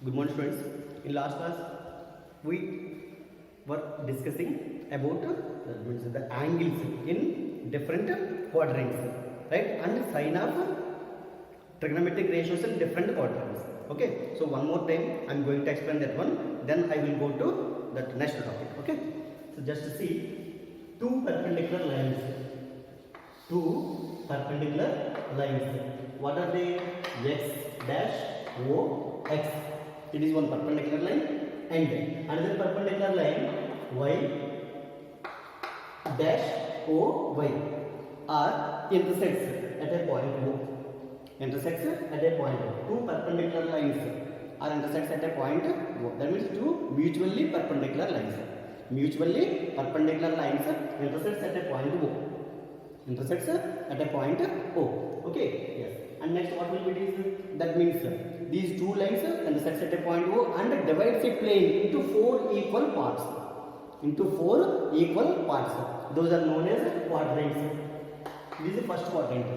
Good morning, students. In last class, we were discussing about the angles in different quadrants, right? And sign of trigonometric ratios in different quadrants. Okay. So one more time, I am going to explain that one. Then I will go to the next topic. Okay. So just see two perpendicular lines. Two perpendicular lines. What are they? X dash O X. It is one perpendicular line, and another perpendicular line y dash O Y are intersects at a point O. Intersects at a point O. Two perpendicular lines are intersects at a point O. That means two mutually perpendicular lines. Mutually perpendicular lines intersects at a point O. Intersects at a point O. Okay. Yes. And next, what will be this? That means these two lines intersect at a point O and divides a plane into four equal parts. Into four equal parts. Those are known as quadrants. This is the first quadrant.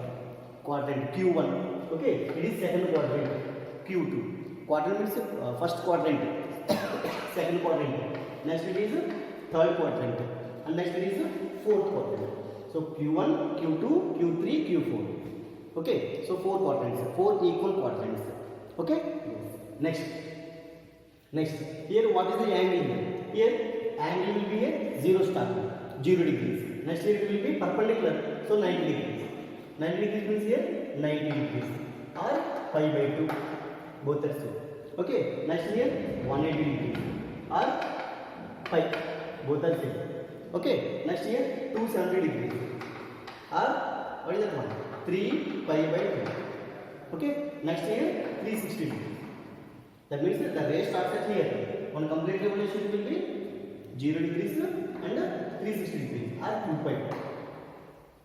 Quadrant Q1. Okay. It is second quadrant Q2. Quadrant means first quadrant. Second quadrant. Next it is third quadrant. And next it is fourth quadrant. So Q1, Q2, Q3, Q4. Okay, so four quadrants, four equal quadrants. Okay, yes. Next, here what is the angle? Here angle will be a 0 star, 0 degrees. Next here it will be perpendicular, so 90 degrees. 90 degrees means here 90 degrees or pi by 2, both are so. Okay, next here 180 degrees or pi, both are same. Okay, next here 270 degrees or what is that one? 3 pi by 2. Okay, next here 360 degrees. That means that the ray starts at here. On complete revolution it will be 0 degrees and 360 degrees or 2 pi.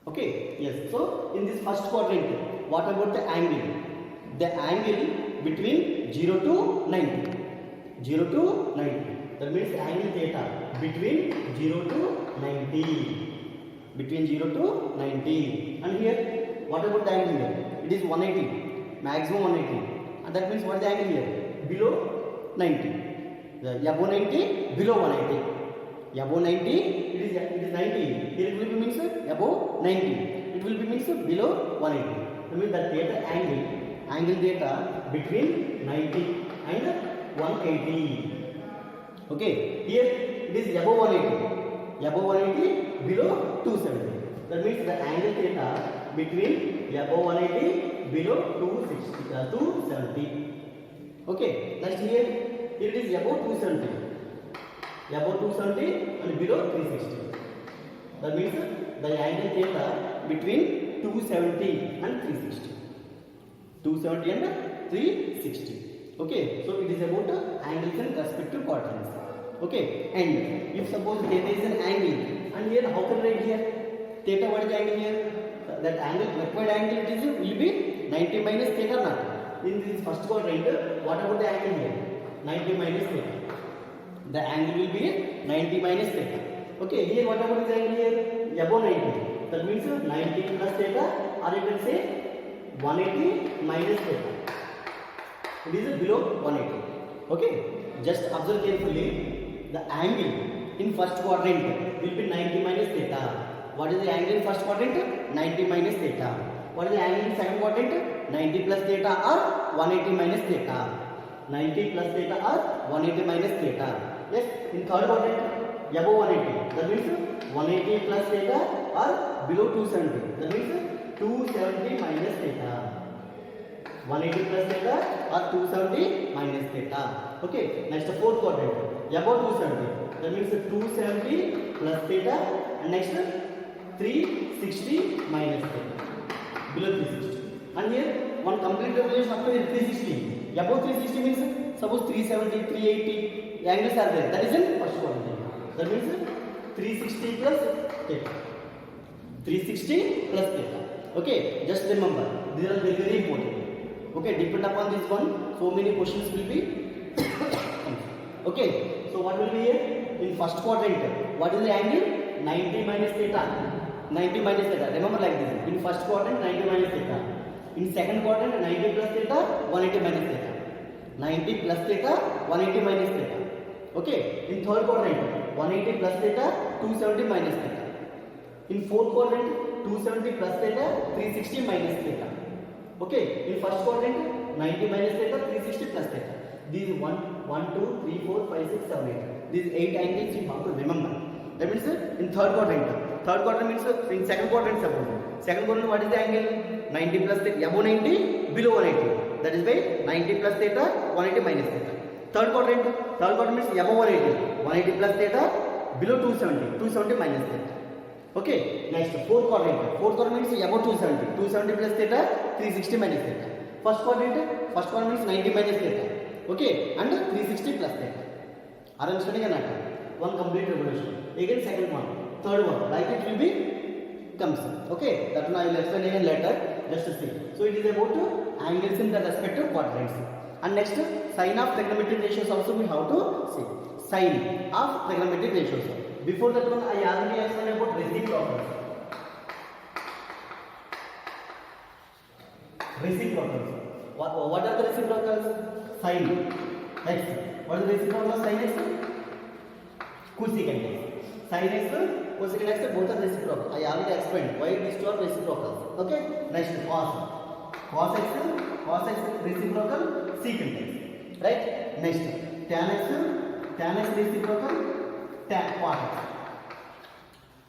Okay, yes. So in this first quadrant, what about the angle? The angle between 0 to 90. 0 to 90. That means angle theta between 0 to 90. Between 0 to 90. And here, what about the angle here? It is 180, maximum 180. And that means what is the angle here? Below 90. Above 90, below 180. Above 90, it is 90. Here it will be means above 90. It will be means below 180. That means that theta angle theta between 90 and 180. Okay, here it is above 180. Above 180, below 270. That means the angle theta between above 180, below 270. Okay, next here it is above 270. Above 270 and below 360. That means the angle theta between 270 and 360. 270 and 360. Okay, so it is about angles in respective quadrants. Okay, and if suppose theta is an angle, and here how can write here? Theta, what is the angle here? That angle, required angle it is will be 90 minus theta naught. In this first quadrant, what about the angle here? 90 minus theta. The angle will be 90 minus theta. Okay, here what about the angle here? Above 90. That means 90 plus theta, or you can say 180 minus theta. It is below 180. Okay, just observe carefully. The angle in first quadrant will be 90 minus theta. What is the angle in first quadrant? 90 minus theta. What is the angle in second quadrant? 90 plus theta or 180 minus theta. 90 plus theta or 180 minus theta. Yes, in third quadrant, above 180. That means 180 plus theta or below 270. That means 270 minus theta. 180 plus theta or 270 minus theta. Okay, next the fourth quadrant. Above 270. That means 270 plus theta, and next 360 minus theta. Below 360. And here one complete revolution up to 360. Above 360 means suppose 370, 380 angles are there. That is in first quadrant. That means 360 plus theta. 360 plus theta. Okay, just remember these are very, very important. Okay, depend upon this one, so many questions will be. Okay, so what will be here? In first quadrant, what is the angle? 90 minus theta. 90 minus theta. Remember like this. In first quadrant, 90 minus theta. In second quadrant, 90 plus theta, 180 minus theta. 90 plus theta, 180 minus theta. Okay. In third quadrant, 180 plus theta, 270 minus theta. In fourth quadrant, 270 plus theta, 360 minus theta. Okay. In first quadrant, 90 minus theta, 360 plus theta. These 1, 2, 3, 4, 5, 6, 7, 8. These 8 angles you have to remember. That means in third quadrant. Third quadrant means in second quadrant suppose. Second quadrant, what is the angle? 90 plus theta, above 90, below 180. That is by 90 plus theta, 180 minus theta. Third quadrant means above 180. 180 plus theta, below 270. 270 minus theta. Okay. Next, fourth quadrant means above 270. 270 plus theta, 360 minus theta. First quadrant means 90 minus theta. Okay. And 360 plus theta. Are you understanding or not? One complete revolution. Again second one, third one, like it will be comes. Okay, that one I will explain again later. Just to see. So it is about angles in the respective quadrants. And next, sign of trigonometric ratios also we have to see. Sign of trigonometric ratios. Before that one, I already explained about reciprocals. What are the reciprocals? Sin x. What is the reciprocal of sin x? Cosecant x. Sin x, cosecant x, both are reciprocal. I already explained why these two are reciprocals. Okay. Next, cos x reciprocal secant x. Right. Next, tan x reciprocal cot x.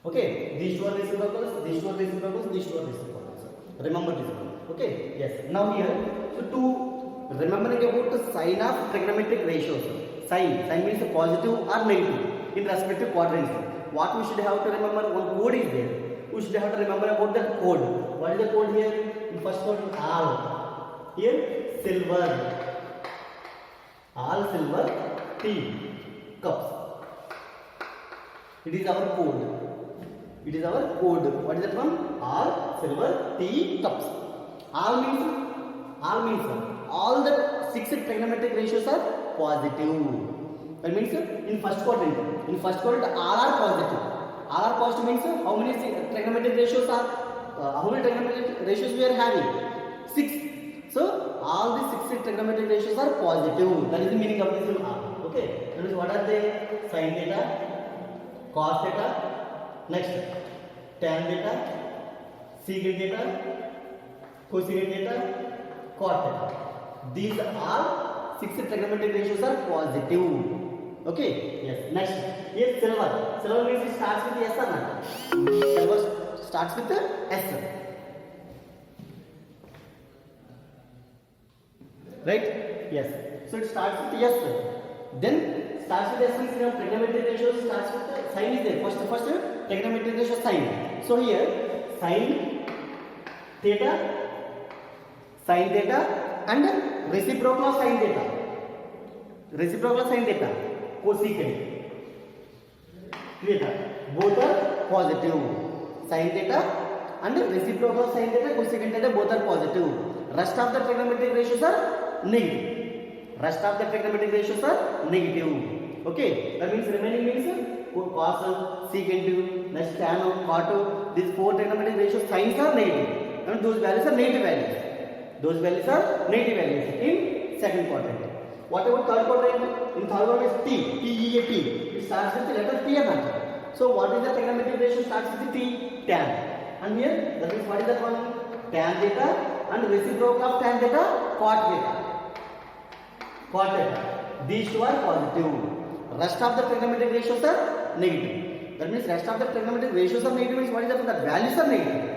Okay. These two are reciprocals. These two are reciprocals. Remember this one. Okay. Yes. Now here, so to remembering about the sign of trigonometric ratios. Sign means positive or negative in respective quadrants. What we should have to remember? One code is there. We should have to remember about that code. What is the code here? In first code, all. Here, silver. All silver, tea, cups. It is our code. What is that one? All silver, tea, cups. All means all the 6 trigonometric ratios are positive. That means in first quadrant all are positive. All are positive means how many trigonometric ratios are? How many trigonometric ratios we are having? 6. So all the 6 trigonometric ratios are positive. That is the meaning of this R. Okay. That means what are they? Sin theta, cos theta, next tan theta, secant theta, cosecant theta, cot theta. These are 6 trigonometric ratios are positive. Okay. Yes. Next, here silver. Silver means it starts with S or not? Silver starts with S. Right? Yes. So it starts with S. Then starts with S means trigonometric ratios starts with sin is there. First trigonometric ratio sin. So here sin theta and reciprocal of sin theta. Cosecant theta. Both are positive. Sin theta and reciprocal of sin theta, cosecant theta, both are positive. Rest of the trigonometric ratios are negative. Okay. That means remaining means cos, secant, next tan, cot. These 4 trigonometric ratios signs are negative. And those values are negative values. In second quadrant. What about third quadrant? In third quadrant is T. It starts with the letter T or not? So what is the trigonometric ratio starts with T? Tan. And here, that means what is that one? Tan theta and reciprocal of tan theta, cot theta. These two are positive. Rest of the trigonometric ratios are negative. That means rest of the trigonometric ratios are negative means what is that? The values are negative.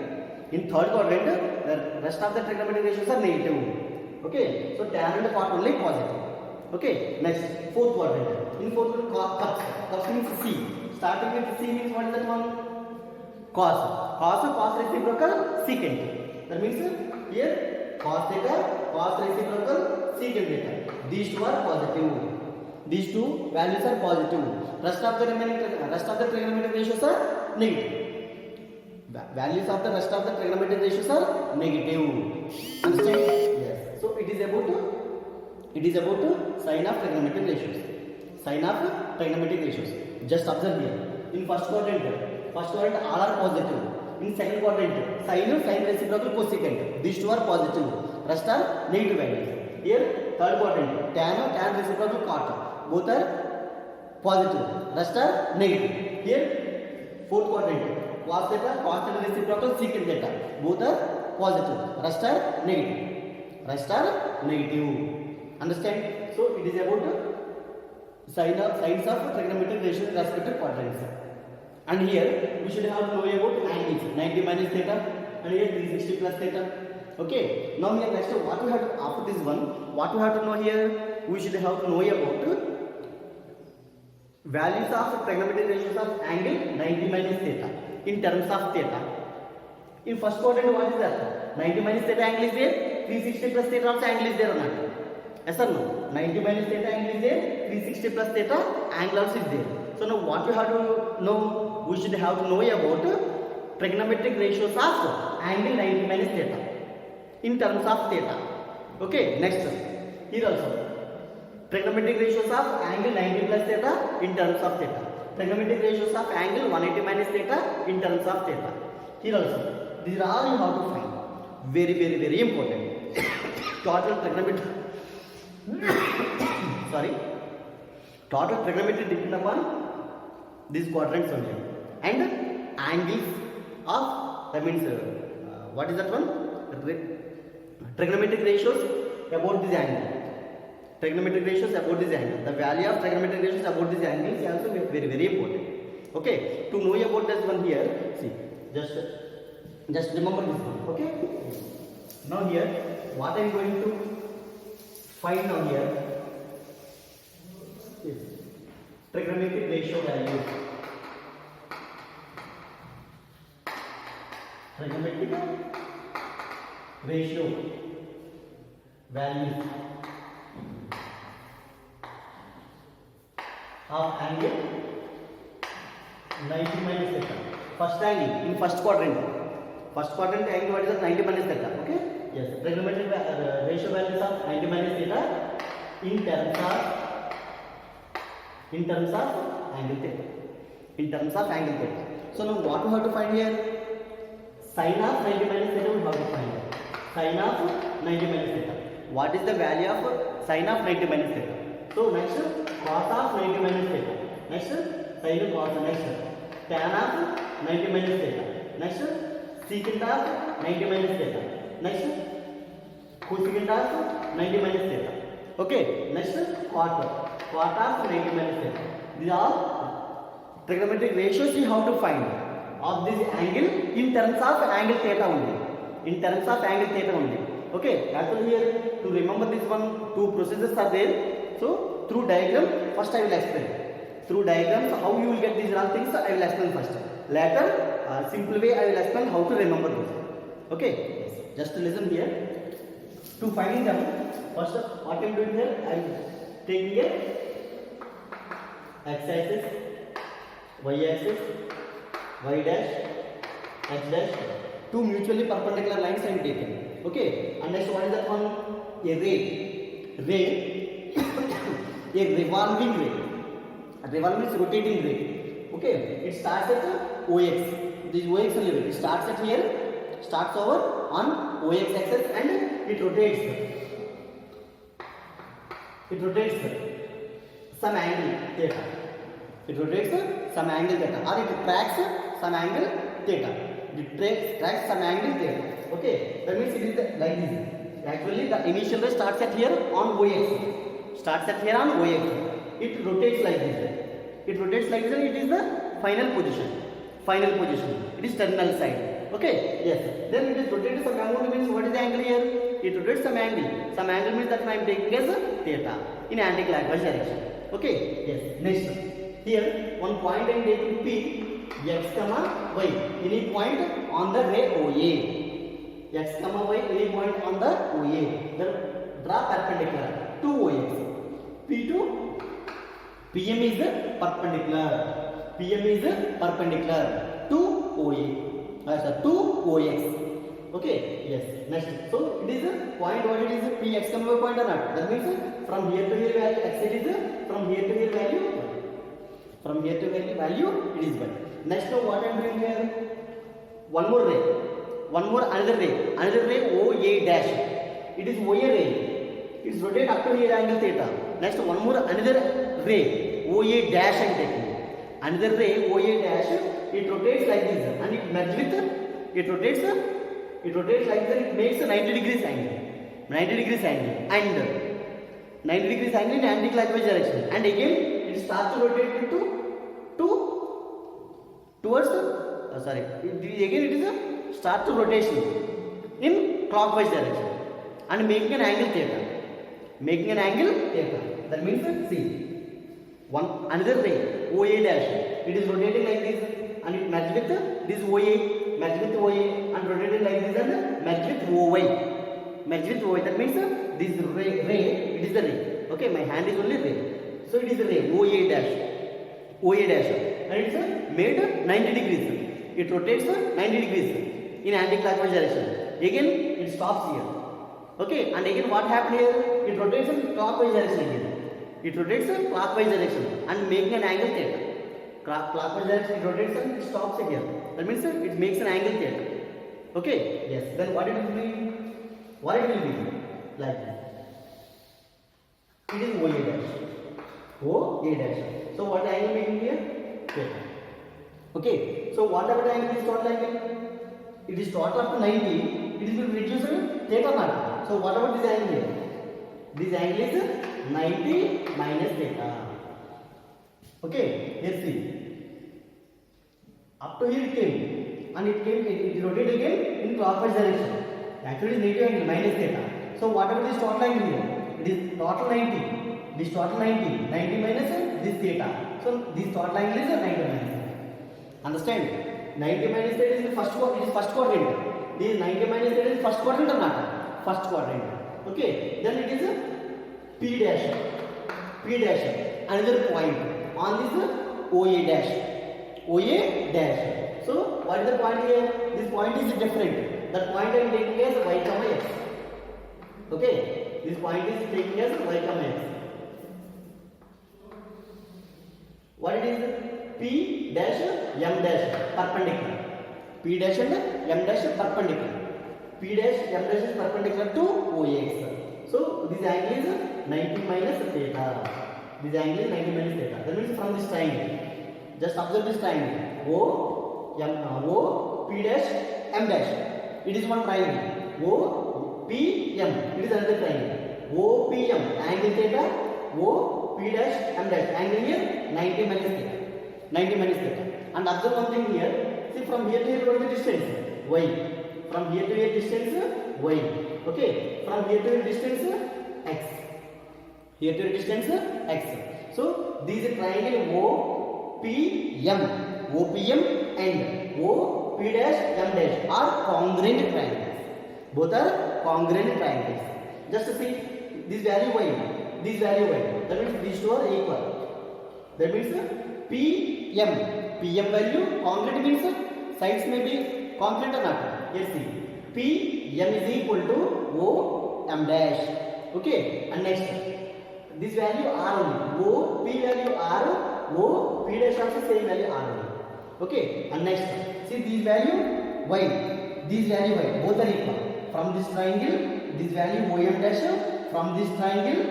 In third quadrant, the rest of the trigonometric ratios are negative. Okay. So tan and cot only positive. Okay. Next, fourth quadrant. In fourth quadrant, cups means C. Starting with C means what is that one? Cos reciprocal secant. That means here cos theta, cos reciprocal secant theta. These two are positive. These two values are positive. Rest of the trigonometric ratios are negative. Values of the rest of the trigonometric ratios are negative. Understand? Yes. So it is about sign of trigonometric ratios. Just observe here. In first quadrant all are positive. In second quadrant, sin reciprocal cosecant. These two are positive. Rest are negative values. Here third quadrant, tan reciprocal cot, both are positive. Rest are negative. Here fourth quadrant, cos theta reciprocal secant theta, both are positive. Rest are negative. Rest are negative. Understand? So it is about signs of trigonometric ratio with respect to quadrants. And here we should have to know about angles, 90 minus theta, and here 360 plus theta. Okay. Now here next, what we have to, after this one, what we have to know here, we should have to know about values of trigonometric ratios of angle 90 minus theta in terms of theta. In first quadrant, what is that? 90 minus theta angle is there, 360 plus theta also angle is there or not? Yes or no? 90 minus theta angle is there, 360 plus theta angle also is there. So now what we have to know, we should have to know about trigonometric ratios of angle 90 minus theta in terms of theta. Okay, next here also trigonometric ratios of angle 90 plus theta in terms of theta, trigonometric ratios of angle 180 minus theta in terms of theta. Here also these are all you have to find, very important. Total trigonometry total trigonometry depend upon these quadrants only, and angles of, that means what is that one, trigonometric ratios about this angle, trigonometric ratios about this angle, the value of trigonometric ratios about this angle is also very important. Okay, to know about this one here, see, just remember this one. Okay, now here what I am going to find now here is trigonometric ratio values. Trigonometric ratio values of angle 90 minus theta. First angle in first quadrant angle, what is that? 90 minus theta. Okay, yes, trigonometric ratio values of 90 minus theta in terms of angle theta, So now what we have to find here, sin of 90 minus theta we have to find. Sin of 90 minus theta, what is the value of sin of 90 minus theta? So next cos of 90 minus theta, next sin cos, next tan of 90 minus theta, next secant of 90 minus theta, next cosecant of 90 minus theta. Okay, next cot of 90 minus theta. These are trigonometric ratios you have to find of this angle in terms of angle theta only. Okay, actually here to remember this one, two processes are there. So through diagram, first I will explain. Through diagrams, how you will get these all things, I will explain first. Later, simple way I will explain how to remember those. Okay, just listen here. To finding them, first what I am doing here, I am taking a x-axis, y-axis, y dash, x dash, two mutually perpendicular lines I am taking. Okay, and next what is that one? A ray, a revolving ray. Revolving means rotating ray. Okay, it starts at OX. This OX only. It starts at here, starts over on OX axis, and it rotates some angle theta. Or it tracks some angle theta. Okay, that means it is like this. Actually, the initial ray starts at here on OX. It rotates like this. And it is the final position. It is terminal side. Okay, yes. Then it is rotated some angle, means what is the angle here? It rotates some angle. Some angle means that I am taking as theta in anti-clockwise direction. Okay, yes. Next, here one point I am taking P, x, y. Any point on the ray OA. X, y. Any point on the OA. Then draw perpendicular to OX. PM is perpendicular to OA. To OX. Okay, yes. Next, so it is a point, what it is, P x, y point or not? That means from here to here value x, it is from here to here value. It is 1. Next, now what I am doing here? One more another ray OA dash. it is OA ray. It is rotate up to here angle theta. Next one more another ray OA dash and taking. Another ray OA dash, it rotates like this and it merges with, it rotates like that, it makes a 90 degrees angle. 90 degrees angle and 90 degrees angle in anti-clockwise direction, and again it starts to rotate towards again it is a start to rotation in clockwise direction and making an angle theta. That means see, one another ray OA dash, it is rotating like this and it matches with this OA, and rotating like this and match with OY. That means this ray, it is the ray. Okay, my hand is only ray, so it is the ray OA dash, and it's made 90 degrees. It rotates 90 degrees in anti-clockwise direction. Again it stops here. Okay, and again what happened here? It rotates in clockwise direction again. And making an angle theta. Clockwise direction it rotates and it stops again. That means it makes an angle theta. Okay, yes. Then what it will be? Like this. It is OA dash. So what angle making here? Theta. Okay. So what about angle is total angle? It is total up to 90. It will reduce theta mark. So what about this angle here? This angle is 90 minus theta. Okay, let's see. Up to here it came, and it rotated again in clockwise direction. Actually, it is negative angle minus theta. So what about this total angle here? It is total 90. This total 90 minus this theta. So this total angle is 90 minus. Understand? 90 minus theta is the first quadrant. This 90 minus theta is first quadrant or not? First quadrant. Okay. Then it is a P dash. Another point on this OA dash. So what is the point here? This point is different. That point I am taking as y comma x. Okay. This point is taking as y comma x. What it is? P dash M dash perpendicular. P dash and M dash perpendicular. P dash M dash is perpendicular to OX. So this angle is 90 minus theta. That means from this triangle. Just observe this triangle. O P dash M dash. It is one triangle. O P M. It is another triangle. O P M angle theta. O P dash M dash angle here 90 minus theta. And observe one thing here. See, from here to here what is the distance? Y. From here to here distance y. Okay. From here to here distance x. So these triangle OPM and OP dash M dash are congruent triangles. Both are congruent triangles. Just see this value y. That means these two are equal. That means PM value congruent means sides may be congruent or not. Yes, see. PM is equal to OM dash. Okay, and next this value R only. OP value R, OP dash also same value R only. Okay, and next see this value Y, both are equal. From this triangle, this value OM dash, from this triangle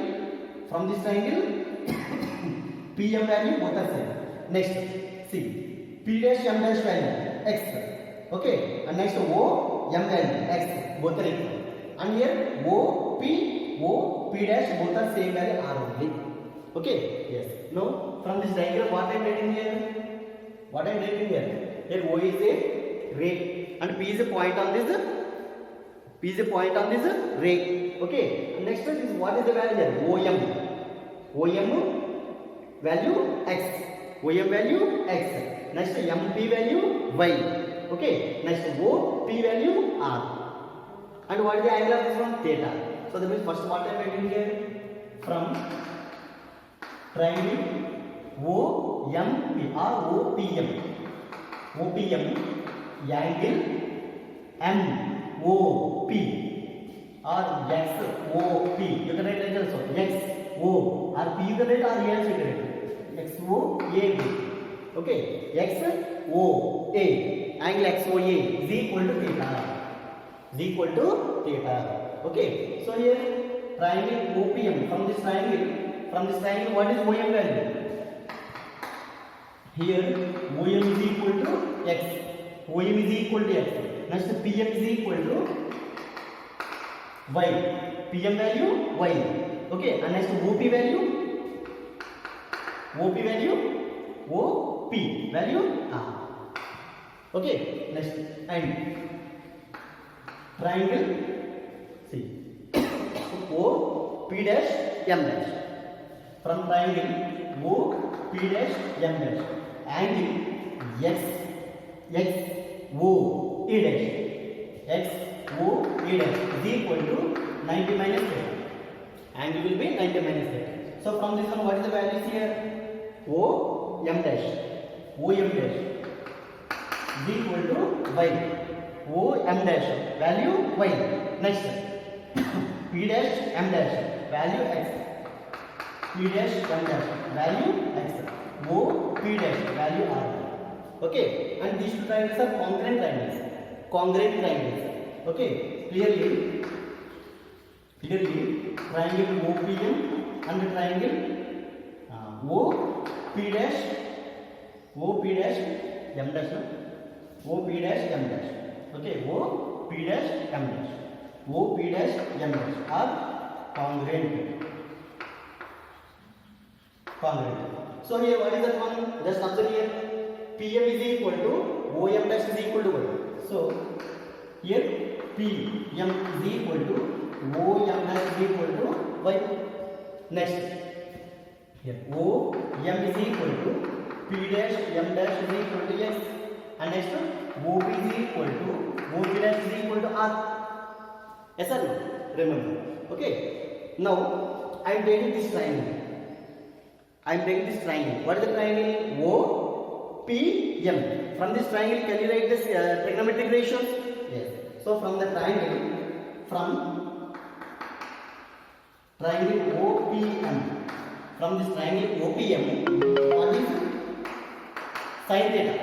PM value both are same. Next see P dash M dash value X. Okay, and next O M value X, both are equal. And here OP dash both are same value R only. Okay, yes. Now from this diagram what I am writing here? Here O is a ray and P is a point on this ray. Okay, and next one is what is the value here? OM value X. Next MP value Y. Okay, next OP value R. And what is the angle of this one? Theta. So that means first what I am writing here? From triangle OMP or OPM angle MOP or XOP. You can write like also XO or P you can write or A you can write. XOAB. Okay, XOA angle XOA is equal to theta. Okay, so here triangle OPM, from this triangle what is OM value? Here OM is equal to x, OM is equal to x. Next PM is equal to y, PM value y. Okay, and next OP value OP value R. Okay, next and triangle see O P dash M dash, from triangle O P dash M dash, angle X O E dash, X O E dash is equal to 90 minus theta. Angle will be 90 minus theta. So from this one, what is the value here? O M dash is equal to y. O M dash value y. Next P dash M dash value x. P dash M dash value x. O P dash value R. Okay, and these two triangles are congruent triangles. Okay, clearly triangle OPM and triangle OP dash M dash, OP dash M dash. Okay, OP dash M dash, OP dash M dash are congruent. So here what is that one? Just observe here. PM is equal to OM dash is equal to what? So here PM is equal to OM dash is equal to y. Next here OM is equal to P dash M dash is equal to x, and next OP is equal to OP dash is equal to R. Yes or no? Remember. Okay. Now I am taking this triangle. What is the triangle? OPM. From this triangle, can you write this trigonometric ratios? Yes. So from the triangle, OPM, from this triangle OPM, what is sin theta?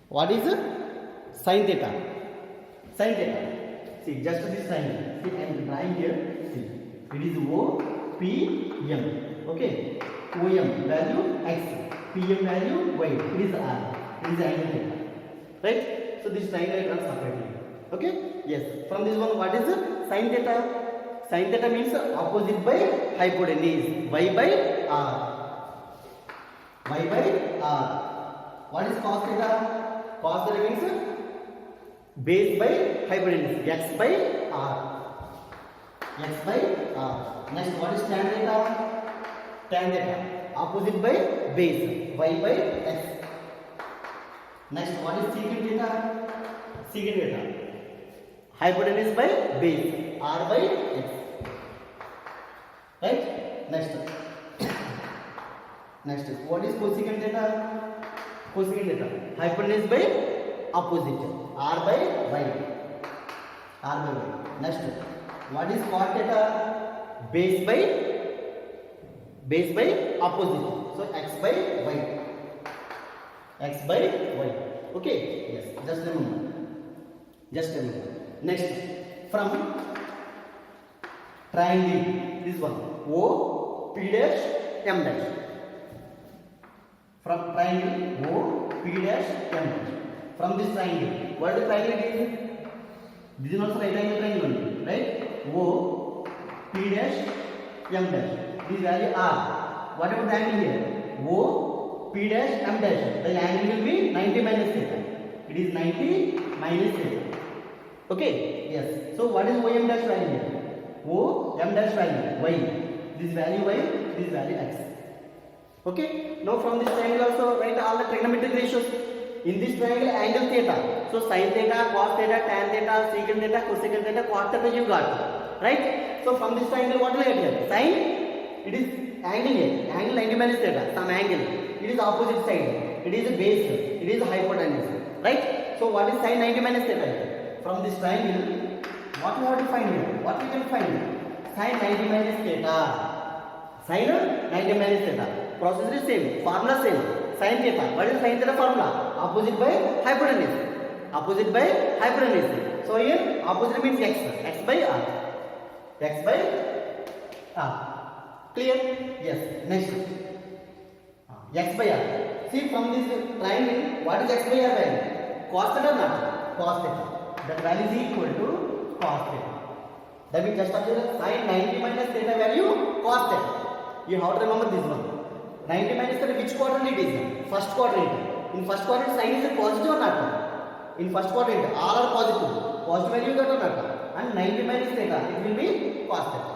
What is sin theta? See, just this triangle. See, I am drawing here. See, it is OPM. Okay, OM value x, PM value y. It is R. It is angle theta. Right? So this triangle I draw separately. Okay? Yes. From this one, what is sin theta? Sin theta means opposite by hypotenuse. Y by R. What is cos theta? Cos theta means base by hypotenuse. X by R. Next, what is tan theta? Tan theta opposite by base, y by x. Next, what is secant theta? Hypotenuse by base, r by x. Right? Next, what is cosecant theta? Hypotenuse by opposite, r by y. Next, what is cot theta? Base by opposite, so x by y. Okay, yes, just remember. Next, from triangle, this one OP dash M dash, from triangle OP dash M dash, from this triangle, what is the triangle is? This is also right angle triangle, right? OP dash M dash. This value R. What about the angle here? O P dash M dash. The angle will be 90 minus theta. It is 90 minus theta. Okay? Yes. So what is OM dash value here? O M dash value y. This value y. This value x. Okay? Now from this triangle also write all the trigonometric ratios. In this triangle, angle theta. So sin theta, cos theta, tan theta, secant theta, cosecant theta, cot theta you got. Right? So from this triangle, what will I get here? Sin. It is angle here, angle 90 minus theta, some angle. It is opposite side. It is a base. It is a hypotenuse. Right? So what is sin 90 minus theta here? From this triangle, what we have to find here? What we can find? Sin 90 minus theta. Sin 90 minus theta. Process is same. Formula same. Sin theta. What is sin theta formula? Opposite by hypotenuse. So here opposite means x. X by r. X by r. Clear? Yes. Next. X by r. See from this triangle, what is x by r value? Cos theta or not? Cos theta. That value is equal to cos theta. That means just observe sin 90 minus theta value cos theta. You have to remember this one. 90 minus theta, which quadrant it is? First quadrant. In first quadrant, sin is a positive or not? In first quadrant, all are positive. Positive value got or not? And 90 minus theta, it will be cos theta.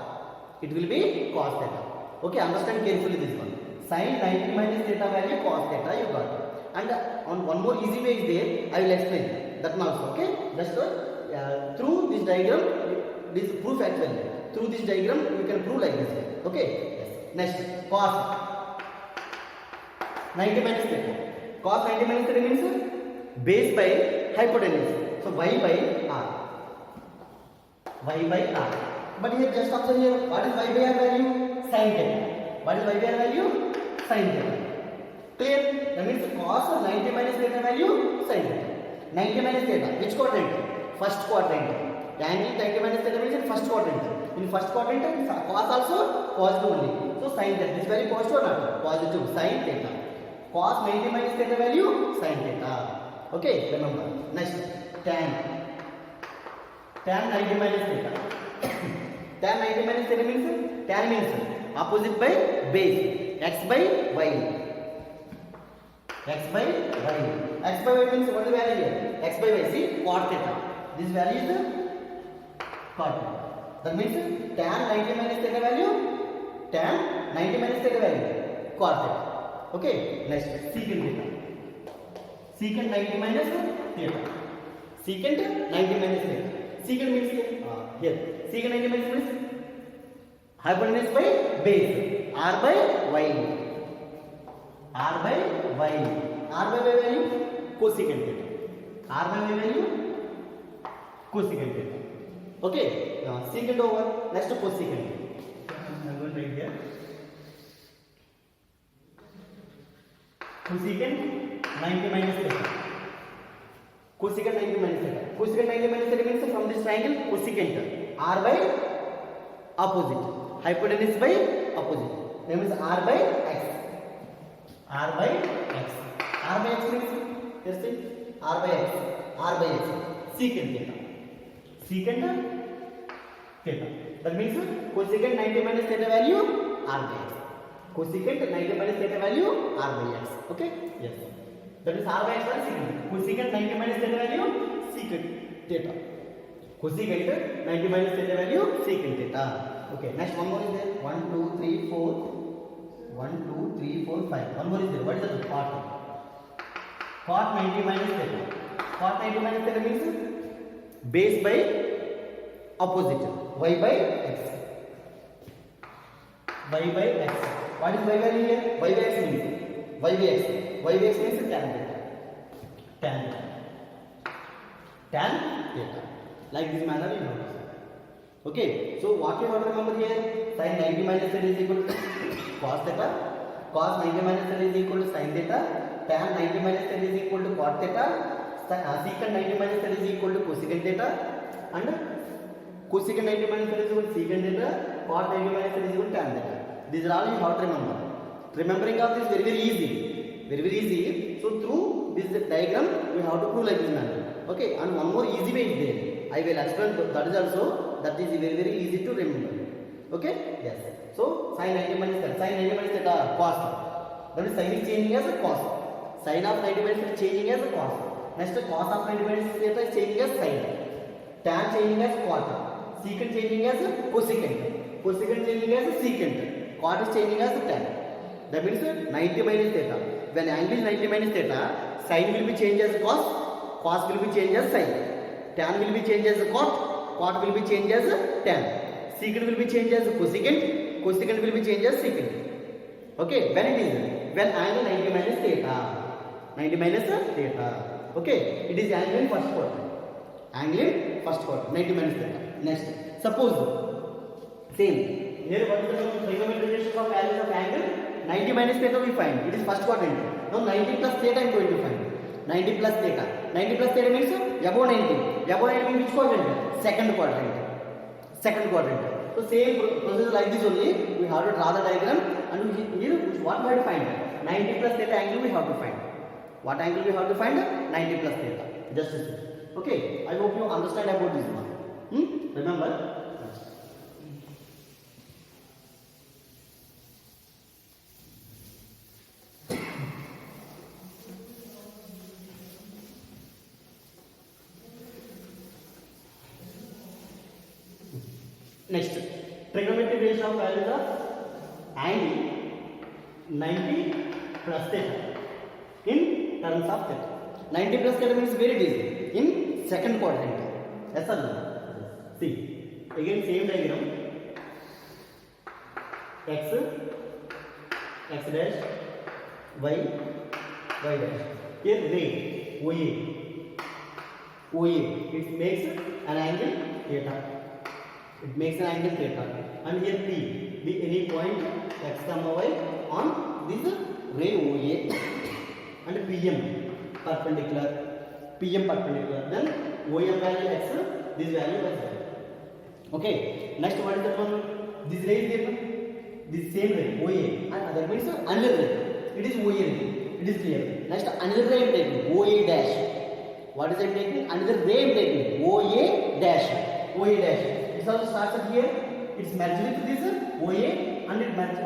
It will be cos theta. Okay, understand carefully this one. Sin 90 minus theta value cos theta you got. And on one more easy way is there, I will explain that one also. Okay, just through this diagram, this proof actually. Through this diagram, you can prove like this way. Okay. Yes. Next, cos 90 minus theta. Cos 90 minus theta means base by hypotenuse. So y by r. Y by r. But here just observe here, what is y by r value? Sin theta. What is y by r value? Sin theta. Clear? That means cos of 90 minus theta value sin theta. 90 minus theta, which quadrant? First quadrant. Angle 90 minus theta means in first quadrant. In first quadrant, cos also positive only. So sin theta, this value positive or not? Positive, sin theta. Cos 90 minus theta value sin theta. Okay, remember. Next, tan 90 minus theta. Tan 90 minus theta means tan means opposite by base. X by y. X by y. X by y means what is the value here? X by y. See, cot theta. This value is the cot theta. That means tan 90 minus theta value. Tan 90 minus theta value. Cot theta. Okay. Next, secant theta. Secant 90 minus theta. Secant 90 minus theta. Secant means here. Secant 90 minus means hypotenuse by base. R by y. R by y. R by y value cosecant theta. R by y value cosecant theta. Okay. Now secant over. Next cosecant. I'm going to write here. Cosecant 90 minus theta. Cosecant 90 minus theta. Cosecant 90 minus theta means from this triangle cosecant r by opposite. Hypotenuse by opposite. That means r by x. R by x. R by x means yes see r by x. R by x. Secant theta. Secant theta. That means cosecant 90 minus theta value r by x. Cosecant 90 minus theta value r by x. Okay? Yes. That is r by x or secant. Cosecant 90 minus theta value secant theta. Cosecant 90 minus theta value secant theta. Okay. Next one more is there. 1, 2, 3, 4. 1, 2, 3, 4, 5. One more is there. What is the cot? Cot 90 minus theta. Cot 90 minus theta means base by opposite. Y by x. Y by x. What is y value here? Y by x means y by x. Y by x means tan theta. Tan theta. Like this manner you know. Okay. So what you have to remember here? Sin 90 minus theta is equal to cos theta. Cos 90 minus theta is equal to sin theta. Tan 90 minus theta is equal to cot theta. Secant 90 minus theta is equal to cosecant theta. And cosecant 90 minus theta is equal to secant theta. Cot 90 minus theta is equal to tan theta. These are all you have to remember. Remembering of this very easy. Very easy. So through this diagram we have to prove like this manner. Okay. And one more easy way is there. I will explain that is also. That is very easy to remember. Okay? Yes. So sin 90 minus theta. Sin 90 minus theta cos. That is sin is changing as a cos. Sin of 90 minus theta changing as a cos. Next cos of 90 minus theta is changing as sin. Tan changing as cot. Secant changing as cosecant. Cosecant changing as secant. Cot is changing as tan. That means 90 minus theta. When angle is 90 minus theta, sin will be changed as cos. Cos will be changed as sin. Tan will be changed as cot. Cot will be changed as tan. Secant will be changed as cosecant. Cosecant will be changed as secant. Okay, when it is? When angle 90 minus theta. 90 minus theta. Okay, it is angle in first quarter. Angle in first quarter. 90 minus theta. Next, suppose same. Here what is the trigonometric of values of angle? 90 minus theta we find. It is first quadrant. Now 90 plus theta I am going to find. 90 plus theta. 90 plus theta means above 90. above 90 means which quadrant? Second quadrant. Second quadrant. So same process like this only. We have to draw the diagram, and here what we have to find? 90 plus theta angle we have to find. What angle we have to find? 90 plus theta. Just a second. Okay. I hope you understand about this one. Remember. Next, trigonometric relation of values of angle 90 plus theta in terms of theta. 90 plus theta means where it is? In second quadrant. Yes or no? See, again same diagram. X, x dash, y, y dash. Here ray, OA. It makes an angle theta. It makes an angle theta. And here P, be any point x comma y on this ray OA, and PM perpendicular. Then OM value x, this value y. Okay. Next, what is that one? This ray is here. This same ray OA, and that means another ray. It is OA ray. It is clear. Next, another ray I am taking OA dash. What is I am taking? Another ray I am taking OA dash. OA dash. It also starts at here. It's merged with this OA, and it merged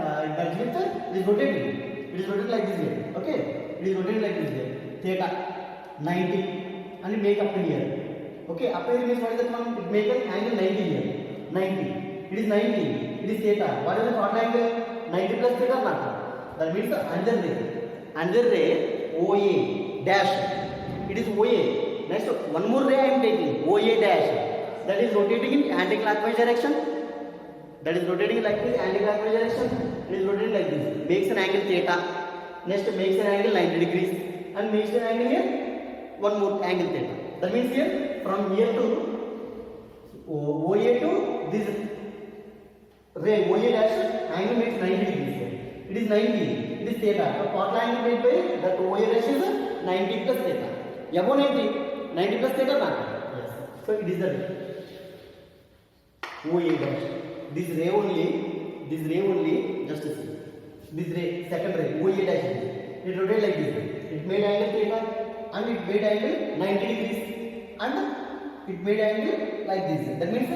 with it is rotating. It is rotating like this here. Okay, it is rotating like this here. Theta 90, and it make up to here. Okay, up here means what is that one? It make an angle 90 here. 90. It is 90. It is theta. What is the total angle? 90 plus theta not. That means the another ray OA dash. It is OA. Next, one more ray I am taking OA dash. That is rotating in anti-clockwise direction. That is rotating like this, anti-clockwise direction. It is rotating like this. Makes an angle theta. Next makes an angle 90 degrees. And makes an angle here, one more angle theta. That means here, from here to OA to this ray OA dash, angle makes 90 degrees here. It is 90. It is theta. The total angle made by that OA dash is 90 plus theta. Above 90 plus theta not. Yes. So it is the OA dash. This ray only, just see. This ray, second ray, OA dash. It rotates like this. It made angle theta, and it made angle 90 degrees, and it made angle like this. That means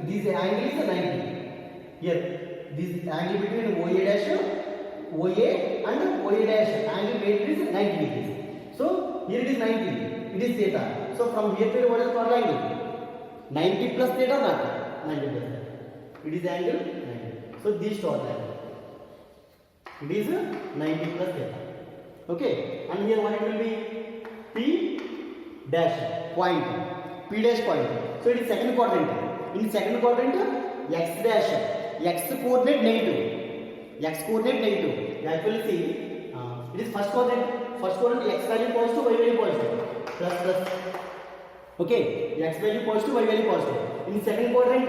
this angle is 90. Here, this angle between OA dash, OA and OA dash, angle made is 90 degrees. So here it is 90. It is theta. So from here to here, what is the total angle? 90 plus theta not. 90 plus theta. It is angle 90. So this total angle. It is 90 plus theta. Okay. And here what it will be? P dash point. P dash point. So it is second quadrant. In second quadrant, x dash. X coordinate negative. X coordinate negative. You actually see. It is first quadrant. First quadrant x value positive, y value positive. Plus. Okay. X value positive, y value positive. In second quadrant,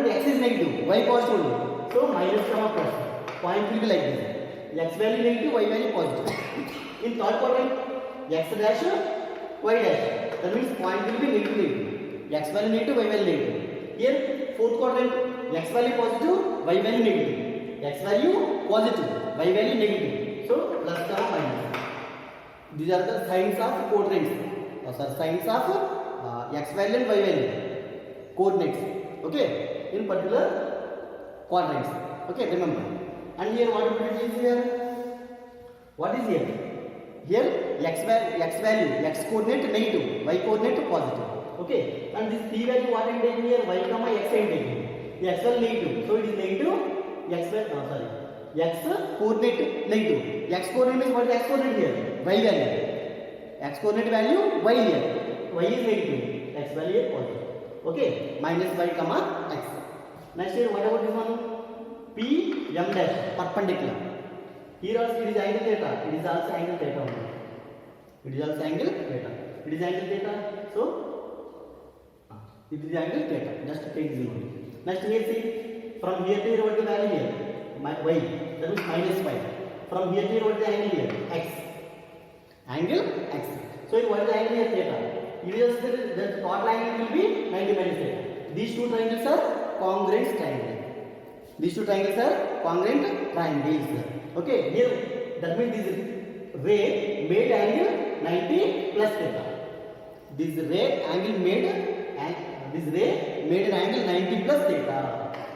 x is negative, y positive. So minus comma plus. Point will be like this. X value negative, y value positive. In third quadrant, x dash, y dash. That means point will be negative. X value negative, y value negative. Here, fourth quadrant, x value positive, y value negative. X value positive, y value negative. So plus comma minus. These are the signs of quadrants. Signs of x value and y value coordinates. Okay, in particular quadrants. Okay, remember. And here what is here? What is here? Here x value, x coordinate negative, y coordinate positive. Okay, and this p value what I am taking here? Y comma x I am taking. X value negative, so it is negative. X coordinate negative. X coordinate means what is x coordinate here? Y value. X coordinate value y here. Y is negative. X value is positive. Okay, minus y comma x. Next here, what about this one? P m dash perpendicular. Here also it is angle theta. It is also angle theta only. It is also angle theta. It is angle theta. So it is angle theta. Just take this only. Next here see, from here to here what is the value here? Y. That means minus y. From here to here what is the angle here? X. Angle x. So what is the angle here? Theta. it is the total angle will be 90 minus theta. These two triangles are congruent triangles. These two triangles are congruent triangles. Okay, here that means this ray made angle 90 plus theta. This ray made an angle 90 plus theta.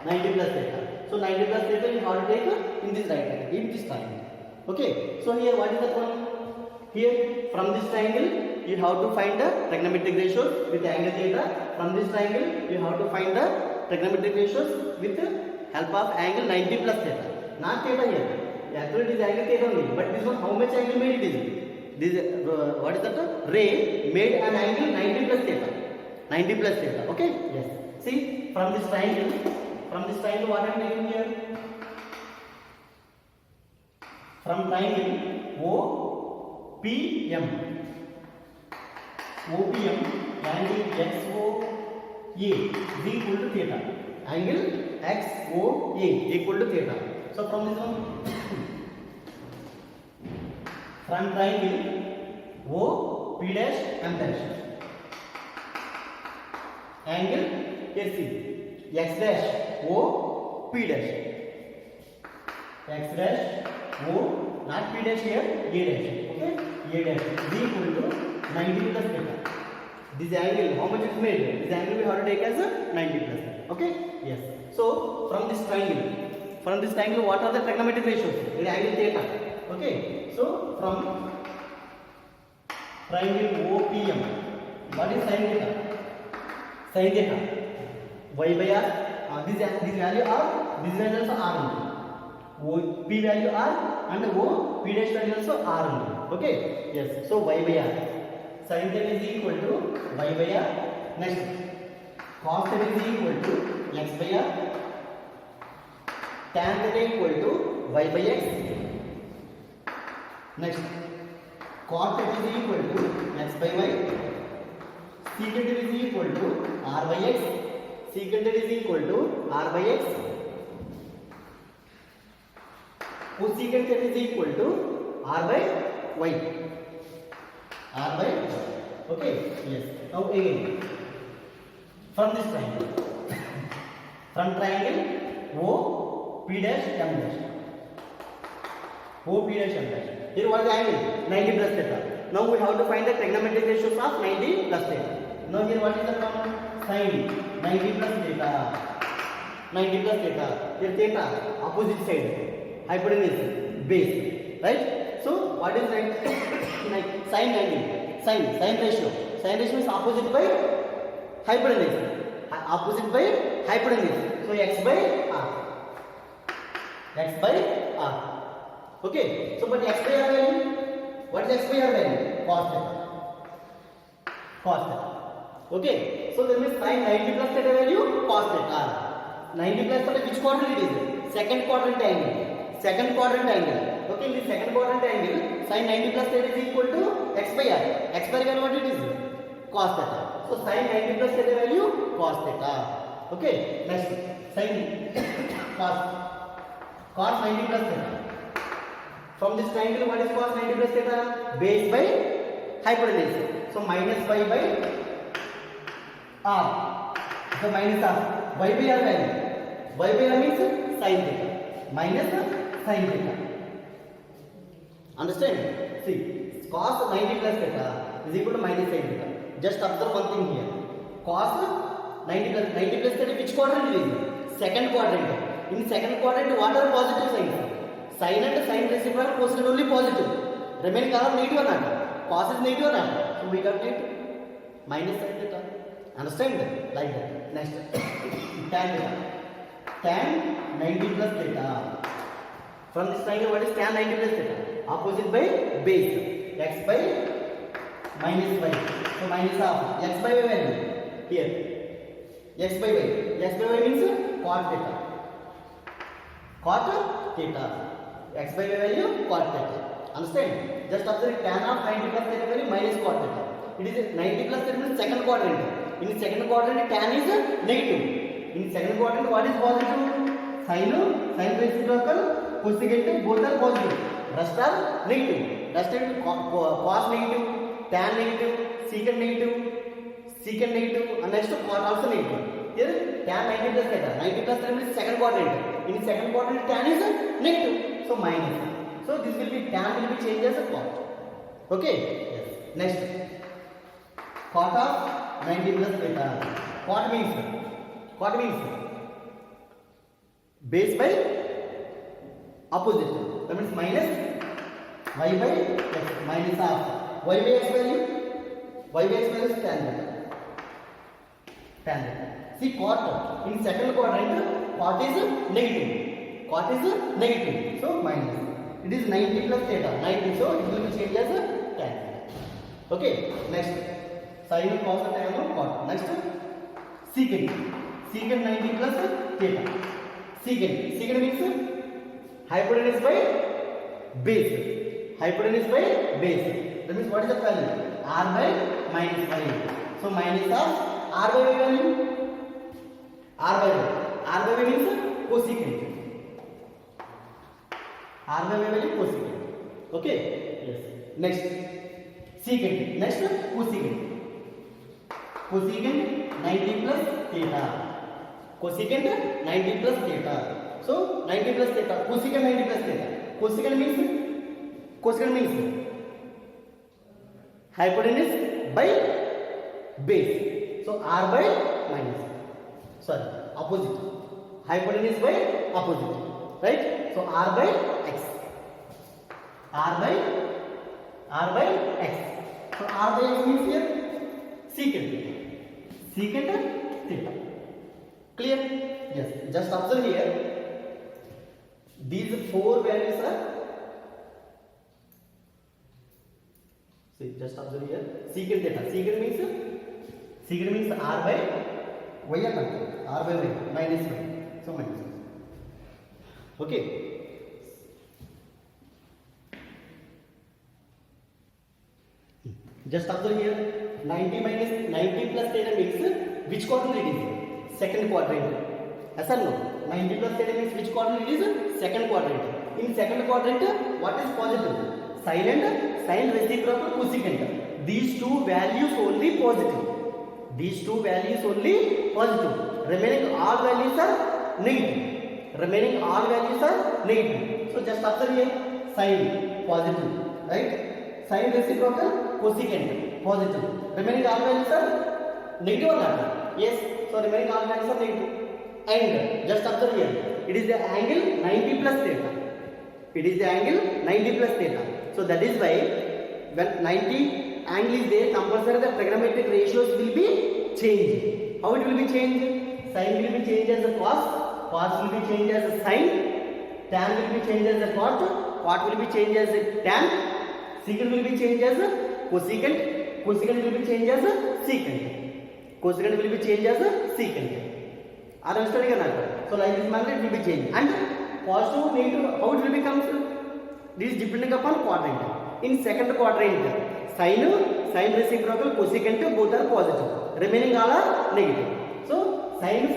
90 plus theta. So 90 plus theta we have to take in this right angle, in this triangle. Okay. So here what is the one? Here from this triangle you have to find the trigonometric ratios with angle theta. From this triangle you have to find the trigonometric ratios with the help of angle 90 plus theta. Not theta here. Actually it is angle theta only. But this one how much angle made it is? This what is that? Ray made an angle 90 plus theta. 90 plus theta. Okay? Yes. See from this triangle what I am taking here? From triangle OPM angle XOA is equal to theta. Angle XOA equal to theta. So from this one, from triangle OP dash M dash, angle AC X dash O P dash, X dash O, not P dash here, A dash. Okay, A dash is equal to 90 plus theta. This angle, how much is made? This angle we have to take as a 90 plus. Okay, yes. So from this triangle, what are the trigonometric ratios? The angle theta. Okay, so from triangle OPM, what is sin theta? Sin theta. Y by R. This value R. This value also R only. P value R and O P dash value also R only. Okay, yes. So Y by R. Sin theta is equal to Y by R. Next, cos theta is equal to X by R. Tan theta equal to Y by X. Next, cot theta is equal to X by Y. Secant theta is equal to R by X. Secant theta is equal to R by X. Cosecant theta is equal to R by Y. R by, okay, yes. Now again, from this triangle, from triangle O P dash M dash, O P dash M dash. Here what is the angle? 90 plus theta. Now we have to find the trigonometric ratios of 90 plus theta. Now here what is the problem? Sin 90 plus theta. 90 plus theta. Here theta, opposite side, hypotenuse, base, right? So what is right? Like sin 90, sin ratio. Sin ratio is opposite by hypotenuse. Opposite by hypotenuse. So x by r. X by r. Okay. So but x by r value. What is x by r value? Cos theta. Cos theta. Okay. So that means sin 90 plus theta value cos theta. 90 plus theta which quadrant it is? Second quadrant angle. Second quadrant angle. Okay, in the second quadrant angle, sin 90 plus theta is equal to x by r. X by r value what it is? Cos theta. So sin 90 plus theta value cos theta. Okay, next sin cos 90 plus theta. From this triangle, what is cos 90 plus theta? Base by hypotenuse. So minus y by r. So minus r. Y by r value. Y by r means sin theta. Minus sin theta. Understand? See, cos 90 plus theta is equal to minus sin theta. Just observe one thing here. Cos 90 plus theta, which quadrant it is? Second quadrant. In second quadrant, what are positive signs? Sin and sin reciprocal positive only positive. Remaining are negative or not? Cos is negative or not? So we got negative. Minus sin theta. Understand? Like that. Next, tan theta. Tan 90 plus theta. From this triangle, what is tan 90 plus theta? Opposite by base. X by minus y. So minus half. X by y value. Here. X by y. X by y means cot theta. Cot theta. X by y value cot theta. Understand? Just observe tan of 90 plus theta value minus cot theta. It is 90 plus theta means second quadrant. In the second quadrant, tan is negative. In second quadrant, what is positive? Sin reciprocal, cosecant, both are positive. Rest are negative. Rest is cos negative, tan negative, secant negative, secant negative, and next cot also negative. Here tan 90 plus theta. 90 plus theta means second quadrant. In second quadrant tan is negative, so minus. So this will be tan will be changed as a cot. Okay. Yes. Next, cot of 90 plus theta. Cot means base by opposite. That means minus y by x minus half. Y by x value is tan theta. See cot in second quadrant, cot is negative. So minus. It is 90 plus theta. 90, so it will be changed as a tan. Okay. Next, sin cos tan cot. Next, secant 90 plus theta. Secant means hypotenuse by base. That means what is the value? R by minus 5. So minus of R by y value. R by y means cosecant. R by y value cosecant. Okay. Yes. Next, secant. Next, cosecant 90 plus theta. Cosecant 90 plus theta. So 90 plus theta. Cosecant 90 plus theta. Cosecant means hypotenuse by base. So R by opposite. Hypotenuse by opposite. Right? So R by x. So R by x means here secant theta. Clear? Yes. Just observe here. These four values are. See, just observe here. Secant theta. Secant means R by y or nothing. R by y minus y. So minus. Okay. Just observe here. 90 plus theta means which quadrant it is? Second quadrant. Yes or no? 90 plus theta means which quadrant it is? Second quadrant. In second quadrant, what is positive? Sin reciprocal cosecant. These two values only positive. Remaining all values are negative. So just observe here. Sin positive, right? Sin reciprocal cosecant positive. Remaining all values are negative or not? Yes. So remaining all values are negative. And just observe here. It is the angle 90 plus theta. So that is why when 90 angle is there, compulsory the trigonometric ratios will be changed. How it will be changed? Sin will be changed as a cos will be changed as a sin, tan will be changed as a cot will be changed as a tan, secant will be changed as a cosecant will be changed as a secant. Are you understanding or not? So like this manner it will be changed. And positive, negative, how it will become? This is depending upon quadrant. In second quadrant, sin reciprocal cosecant both are positive. Remaining all are negative. So sin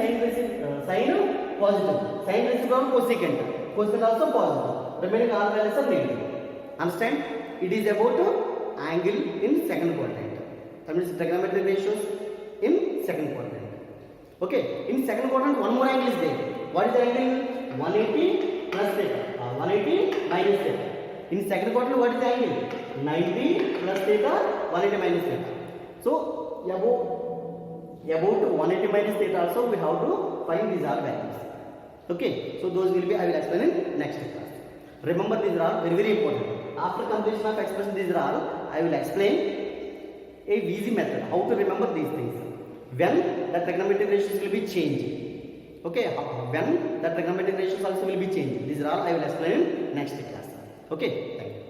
positive. Sin reciprocal cosecant also positive. Remaining all values are negative. Understand? It is about angle in second quadrant. That means trigonometric ratios in second quadrant. Okay. In second quadrant, one more angle is there. What is the angle? 180 plus theta. 180 minus theta. In second quadrant, what is the angle? 90 plus theta, 180 minus theta. So above 180 minus theta also we have to find these all values. Okay. So those will be I will explain in next class. Remember these are all very important. After completion of expression, these are all I will explain a easy method how to remember these things. When the trigonometric ratios will be changed. Okay, when the trigonometric ratios also will be changed. These are all I will explain in next class. Okay, thank you.